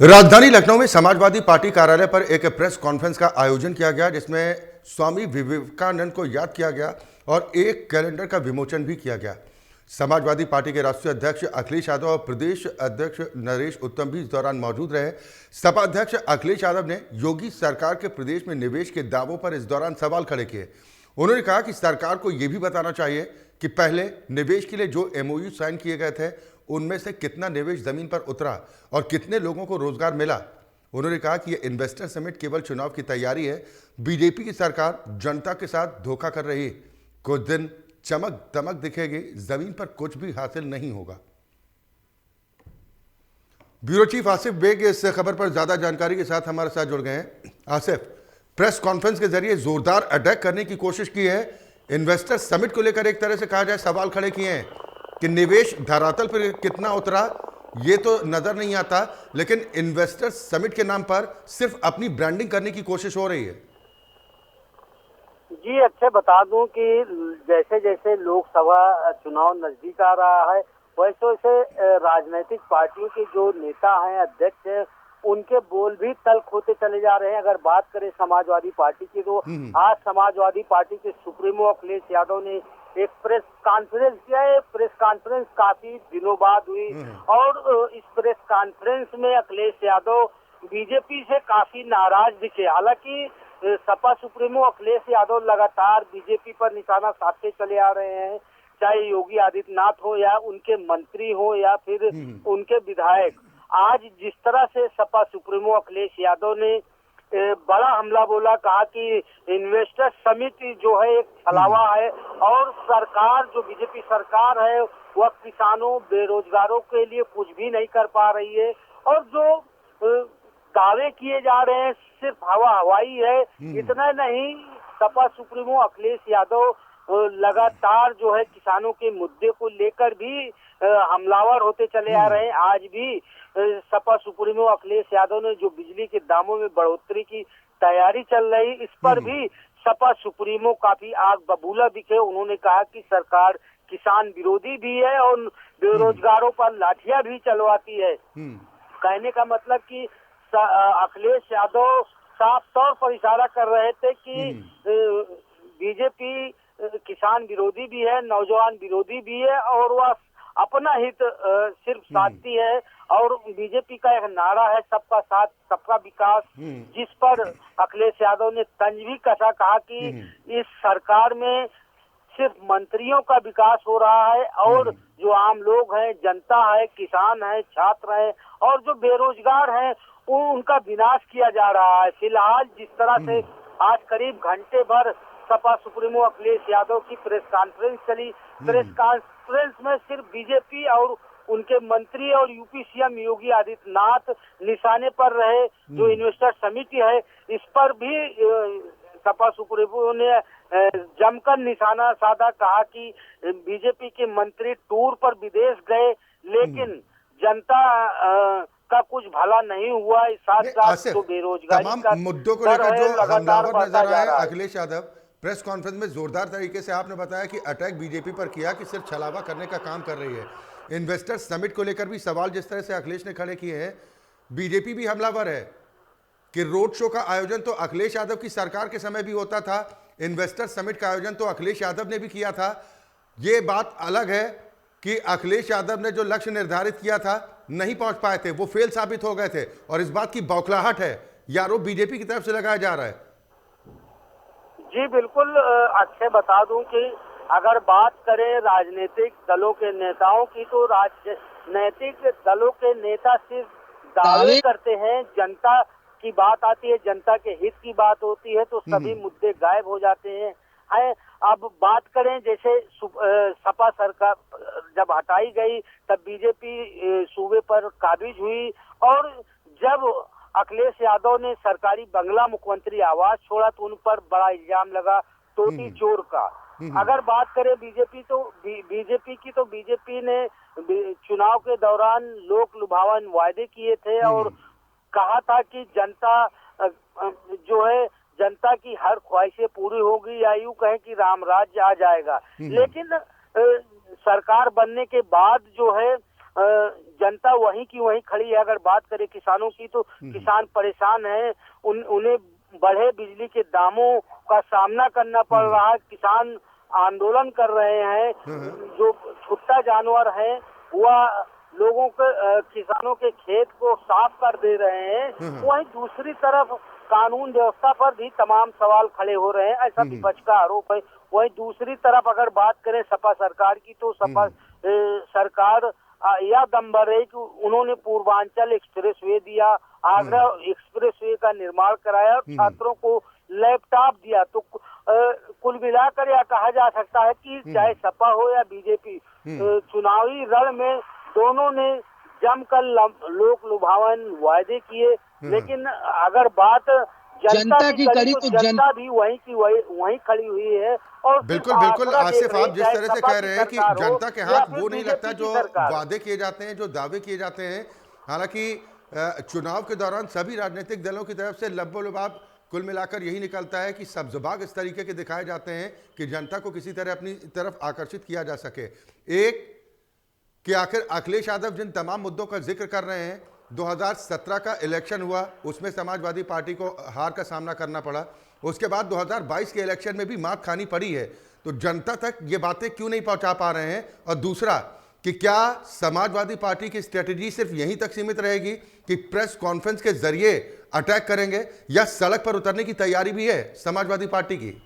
राजधानी लखनऊ में समाजवादी पार्टी कार्यालय पर एक प्रेस कॉन्फ्रेंस का आयोजन किया गया, जिसमें स्वामी विवेकानंद को याद किया गया और एक कैलेंडर का विमोचन भी किया गया। समाजवादी पार्टी के राष्ट्रीय अध्यक्ष अखिलेश यादव और प्रदेश अध्यक्ष नरेश उत्तम भी इस दौरान मौजूद रहे। सपा अध्यक्ष अखिलेश यादव ने योगी सरकार के प्रदेश में निवेश के दावों पर इस दौरान सवाल खड़े किए। उन्होंने कहा कि सरकार को यह भी बताना चाहिए कि पहले निवेश के लिए जो एमओयू साइन किए गए थे, उनमें से कितना निवेश जमीन पर उतरा और कितने लोगों को रोजगार मिला। उन्होंने कहा कि यह इन्वेस्टर समिट केवल चुनाव की तैयारी है। बीजेपी की सरकार जनता के साथ धोखा कर रही है। कुछ दिन चमक दमक दिखेगी, जमीन पर कुछ भी हासिल नहीं होगा। ब्यूरो चीफ आसिफ बेग इस खबर पर ज्यादा जानकारी के साथ हमारे साथ जुड़ गए हैं। आसिफ, प्रेस कॉन्फ्रेंस के जरिए जोरदार अटैक करने की कोशिश की है। इन्वेस्टर समिट को लेकर एक तरह से कहा जाए सवाल खड़े किए हैं कि निवेश धरातल पर कितना उतरा ये तो नजर नहीं आता, लेकिन इन्वेस्टर समिट के नाम पर सिर्फ अपनी ब्रांडिंग करने की कोशिश हो रही है। जी, अच्छे बता दूं कि जैसे जैसे लोकसभा चुनाव नजदीक आ रहा है, वैसे वैसे राजनीतिक पार्टियों के जो नेता हैं, अध्यक्ष हैं, उनके बोल भी तल्ख होते चले जा रहे हैं। अगर बात करें समाजवादी पार्टी की, तो आज समाजवादी पार्टी के सुप्रीमो अखिलेश यादव ने एक प्रेस कॉन्फ्रेंस किया है। प्रेस कॉन्फ्रेंस काफी दिनों बाद हुई और इस प्रेस कॉन्फ्रेंस में अखिलेश यादव बीजेपी से काफी नाराज दिखे। हालांकि सपा सुप्रीमो अखिलेश यादव लगातार बीजेपी पर निशाना साधते चले आ रहे हैं, चाहे योगी आदित्यनाथ हो या उनके मंत्री हो या फिर उनके विधायक। आज जिस तरह से सपा सुप्रीमो अखिलेश यादव ने बड़ा हमला बोला, कहा कि इन्वेस्टर समिति जो है एक छलावा है और सरकार जो बीजेपी सरकार है वह किसानों बेरोजगारों के लिए कुछ भी नहीं कर पा रही है और जो दावे किए जा रहे हैं सिर्फ हवाई है। इतना नहीं, सपा सुप्रीमो अखिलेश यादव लगातार जो है किसानों के मुद्दे को लेकर भी हमलावर होते चले आ रहे हैं। आज भी सपा सुप्रीमो अखिलेश यादव ने जो बिजली के दामों में बढ़ोतरी की तैयारी चल रही, इस पर भी सपा सुप्रीमो काफी आग बबूला दिखे। उन्होंने कहा कि सरकार किसान विरोधी भी है और बेरोजगारों पर लाठियां भी चलवाती है। कहने का मतलब कि अखिलेश यादव साफ तौर पर इशारा कर रहे थे कि बीजेपी किसान विरोधी भी है, नौजवान विरोधी भी है और वह अपना हित सिर्फ साधती है। और बीजेपी का एक नारा है सबका साथ सबका विकास, जिस पर अखिलेश यादव ने तंज भी कसा। कहा कि इस सरकार में सिर्फ मंत्रियों का विकास हो रहा है और जो आम लोग हैं, जनता है, किसान है, छात्र है और जो बेरोजगार हैं उनका विनाश किया जा रहा है। फिलहाल जिस तरह से आज करीब घंटे भर सपा सुप्रीमो अखिलेश यादव की प्रेस कॉन्फ्रेंस चली, प्रेस कॉन्फ्रेंस में सिर्फ बीजेपी और उनके मंत्री और यूपी सीएम योगी आदित्यनाथ निशाने पर रहे। जो इन्वेस्टर समिति है, इस पर भी सपा सुप्रीमो ने जमकर निशाना साधा। कहा कि बीजेपी के मंत्री टूर पर विदेश गए लेकिन जनता का कुछ भला नहीं हुआ। साथ साथ तो बेरोजगारी तमाम मुद्दों को लेकर जो हमलावर नजर आए अखिलेश यादव, प्रेस कॉन्फ्रेंस में जोरदार तरीके से आपने बताया कि अटैक बीजेपी पर किया कि सिर्फ छलावा करने का काम कर रही है। इन्वेस्टर समिट को लेकर भी सवाल जिस तरह से अखिलेश ने खड़े किए हैं, बीजेपी भी हमलावर है कि रोड शो का आयोजन तो अखिलेश यादव की सरकार के समय भी होता था, इन्वेस्टर समिट का आयोजन तो अखिलेश यादव ने भी किया था। ये बात अलग है कि अखिलेश यादव ने जो लक्ष्य निर्धारित किया था नहीं पहुंच पाए थे, वो फेल साबित हो गए थे और इस बात की बौखलाहट है, ये आरोप बीजेपी की तरफ से लगाया जा रहा है। जी बिल्कुल, अच्छे बता दूं कि अगर बात करें राजनीतिक दलों के नेताओं की, तो राजनीतिक दलों के नेता सिर्फ दावे करते हैं। जनता की बात आती है, जनता के हित की बात होती है तो सभी मुद्दे गायब हो जाते हैं। अब बात करें जैसे सपा सरकार जब हटाई गई तब बीजेपी सूबे पर काबिज हुई और जब अखिलेश यादव ने सरकारी बंगला मुख्यमंत्री आवास छोड़ा तो उन पर बड़ा इल्जाम लगा टोटी चोर का। अगर बात करें बीजेपी की, तो बीजेपी ने चुनाव के दौरान लोक लुभावन वायदे किए थे और कहा था कि जनता जो है जनता की हर ख्वाहिशें पूरी होगी या यूं कहें कि राम राज्य आ जाएगा। लेकिन सरकार बनने के बाद जो है जनता वहीं की वहीं खड़ी है। अगर बात करें किसानों की तो किसान परेशान है, उन्हें बढ़े बिजली के दामों का सामना करना पड़ रहा है। किसान आंदोलन कर रहे हैं। जो छुट्टा जानवर है वह लोगों के किसानों के खेत को साफ कर दे रहे हैं। वहीं दूसरी तरफ कानून व्यवस्था पर भी तमाम सवाल खड़े हो रहे हैं, ऐसा विपक्ष का आरोप है। वहीं दूसरी तरफ अगर बात करें सपा सरकार की तो सपा सरकार यह दम भर है कि उन्होंने पूर्वांचल एक्सप्रेस वे दिया, आगरा एक्सप्रेस वे का निर्माण कराया और छात्रों को लैपटॉप दिया। तो कुल मिलाकर यह कहा जा सकता है कि चाहे सपा हो या बीजेपी, चुनावी रण में दोनों ने जमकर लोक लुभावन वायदे किए। लेकिन अगर बात जनता की करी तो जनता भी वहीं की वहीं खड़ी हुई है। और बिल्कुल बिल्कुल आसिफ, आप जिस तरह से कह रहे हैं कि जनता के हाथ वो नहीं लगता जो वादे किए जाते हैं, जो दावे किए जाते हैं। हालांकि चुनाव के दौरान सभी राजनीतिक दलों की तरफ से लब्बो-लुबाब कुल मिलाकर यही निकलता है कि सब्ज़बाग इस तरीके के दिखाए जाते हैं कि जनता को किसी तरह अपनी तरफ आकर्षित किया जा सके। एक कि आखिर अखिलेश यादव जिन तमाम मुद्दों का जिक्र कर रहे हैं, 2017 का इलेक्शन हुआ, उसमें समाजवादी पार्टी को हार का सामना करना पड़ा। उसके बाद 2022 के इलेक्शन में भी मात खानी पड़ी है। तो जनता तक ये बातें क्यों नहीं पहुंचा पा रहे हैं? और दूसरा कि क्या समाजवादी पार्टी की स्ट्रेटेजी सिर्फ यहीं तक सीमित रहेगी कि प्रेस कॉन्फ्रेंस के जरिए अटैक करेंगे, या सड़क पर उतरने की तैयारी भी है समाजवादी पार्टी की?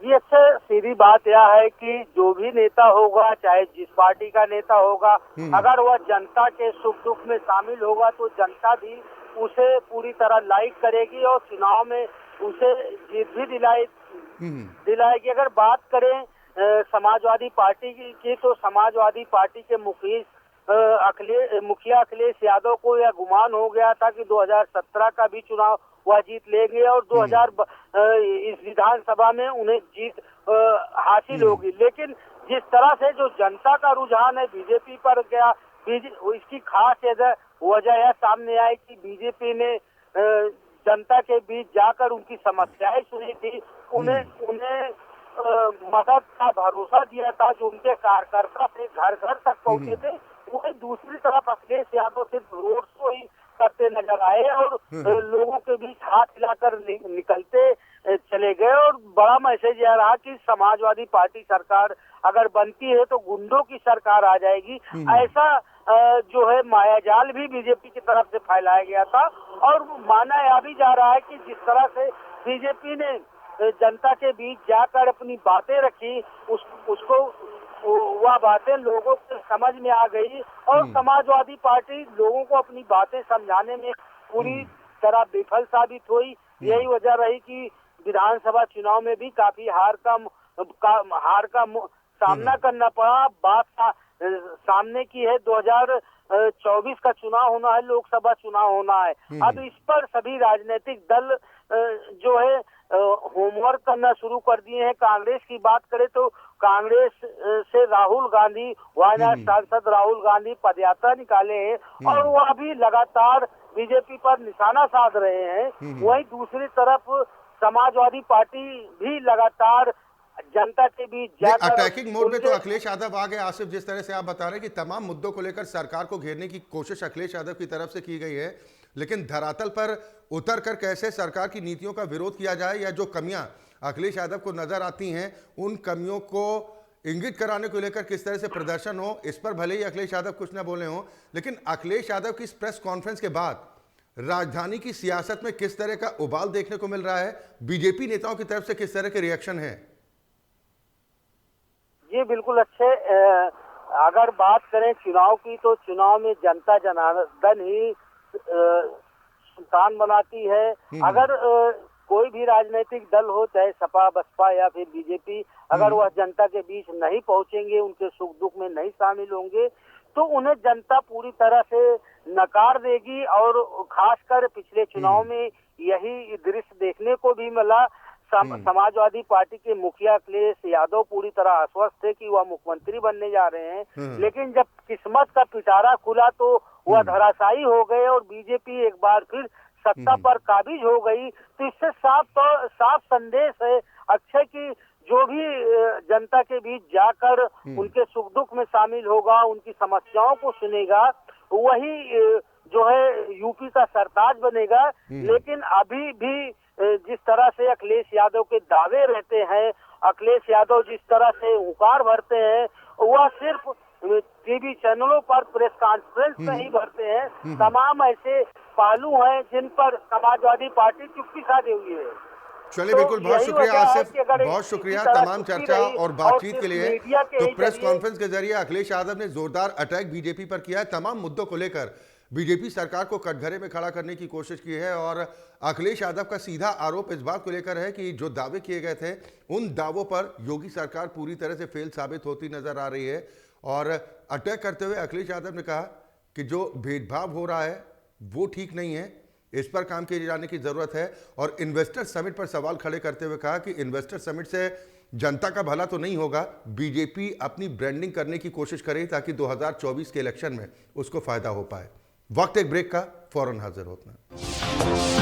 ये अच्छा सीधी बात यह है कि जो भी नेता होगा, चाहे जिस पार्टी का नेता होगा, अगर वह जनता के सुख दुख में शामिल होगा तो जनता भी उसे पूरी तरह लाइक करेगी और चुनाव में उसे जीत भी दिलाएगी। अगर बात करें समाजवादी पार्टी की तो समाजवादी पार्टी के मुखिया अखिलेश यादव को यह गुमान हो गया था कि 2017 का भी चुनाव वह जीत लेंगे और 2000 इस विधानसभा में उन्हें जीत हासिल होगी। लेकिन जिस तरह से जो जनता का रुझान है बीजेपी पर गया, इसकी खास वजह यह सामने आई कि बीजेपी ने जनता के बीच जाकर उनकी समस्याएं सुनी थी, उन्हें मदद का भरोसा दिया था, जो उनके कार्यकर्ता से घर घर तक पहुंचे थे। वही दूसरी तरफ अखिलेश यादव सिर्फ रोड शो ही करते नजर आए और लोगों के बीच हाथ हिलाकर निकलते चले गए। और बड़ा मैसेज यह रहा कि समाजवादी पार्टी सरकार अगर बनती है तो गुंडों की सरकार आ जाएगी। ऐसा जो है मायाजाल भी बीजेपी की तरफ से फैलाया गया था। और माना यह भी जा रहा है कि जिस तरह से बीजेपी ने जनता के बीच जाकर अपनी बातें रखी, उसको वह बातें लोगों को समझ में आ गई और समाजवादी पार्टी लोगों को अपनी बातें समझाने में पूरी तरह विफल साबित हुई। यही वजह रही कि विधानसभा चुनाव में भी काफी हार का सामना करना पड़ा। बात सामने की है 2024 का चुनाव होना है, लोकसभा चुनाव होना है। अब इस पर सभी राजनीतिक दल जो है होमवर्क करना शुरू कर दिए हैं। कांग्रेस की बात करें तो कांग्रेस से राहुल गांधी, वायनाड सांसद राहुल गांधी पदयात्रा निकाले हैं और वह भी लगातार बीजेपी पर निशाना साध रहे हैं। वहीं दूसरी तरफ समाजवादी पार्टी भी लगातार जनता के बीच जाकर अटैकिंग मोड में तो अखिलेश यादव आ गए। आसिफ, जिस तरह से आप बता रहे हैं कि तमाम मुद्दों को लेकर सरकार को घेरने की कोशिश अखिलेश यादव की तरफ से की गई है, लेकिन धरातल पर उतर कर कैसे सरकार की नीतियों का विरोध किया जाए या जो कमियां अखिलेश यादव को नजर आती हैं उन कमियों को इंगित कराने को लेकर किस तरह से प्रदर्शन हो, इस पर भले ही अखिलेश यादव कुछ न बोले हों, लेकिन अखिलेश यादव की इस प्रेस कॉन्फ्रेंस के बाद राजधानी की सियासत में किस तरह का उबाल देखने को मिल रहा है? बीजेपी नेताओं की तरफ से किस तरह के रिएक्शन है? जी बिल्कुल अच्छे। अगर बात करें चुनाव की तो चुनाव में जनता जनार्दन ही सुल्तान बनाती है। अगर कोई भी राजनीतिक दल हो, चाहे सपा बसपा या फिर बीजेपी, अगर वह जनता के बीच नहीं पहुंचेंगे, उनके सुख दुख में नहीं शामिल होंगे तो उन्हें जनता पूरी तरह से नकार देगी। और खासकर पिछले चुनाव में यही दृश्य देखने को भी मिला। समाजवादी पार्टी के मुखिया अखिलेश यादव पूरी तरह आश्वस्त थे कि वह मुख्यमंत्री बनने जा रहे हैं, लेकिन जब किस्मत का पिटारा खुला तो वह धराशायी हो गए और बीजेपी एक बार फिर सत्ता पर काबिज हो गई। तो इससे साफ संदेश है अक्षय की जो भी जनता के बीच जाकर उनके सुख दुख में शामिल होगा, उनकी समस्याओं को सुनेगा, वही जो है यूपी का सरताज बनेगा। लेकिन अभी भी जिस तरह से अखिलेश यादव के दावे रहते हैं, अखिलेश यादव जिस तरह से हुंकार भरते हैं, वह सिर्फ टीवी चैनलों पर प्रेस कॉन्फ्रेंस में ही भरते हैं। तमाम ऐसे पहलू हैं जिन पर समाजवादी पार्टी चुप्पी साधे हुई है। चलिए, बिल्कुल, बहुत शुक्रिया आसिफ, बहुत शुक्रिया तमाम चर्चा और बातचीत के लिए। तो प्रेस कॉन्फ्रेंस के जरिए अखिलेश यादव ने जोरदार अटैक बीजेपी पर किया है। तमाम मुद्दों को लेकर बीजेपी सरकार को कटघरे में खड़ा करने की कोशिश की है और अखिलेश यादव का सीधा आरोप इस बात को लेकर है कि जो दावे किए गए थे उन दावों पर योगी सरकार पूरी तरह से फेल साबित होती नजर आ रही है। और अटैक करते हुए अखिलेश यादव ने कहा कि जो भेदभाव हो रहा है वो ठीक नहीं है, इस पर काम किए जाने की जरूरत है। और इन्वेस्टर समिट पर सवाल खड़े करते हुए कहा कि इन्वेस्टर समिट से जनता का भला तो नहीं होगा, बीजेपी अपनी ब्रांडिंग करने की कोशिश करे ताकि 2024 के इलेक्शन में उसको फायदा हो पाए। वक्त एक ब्रेक का, फौरन हाजिर होता है।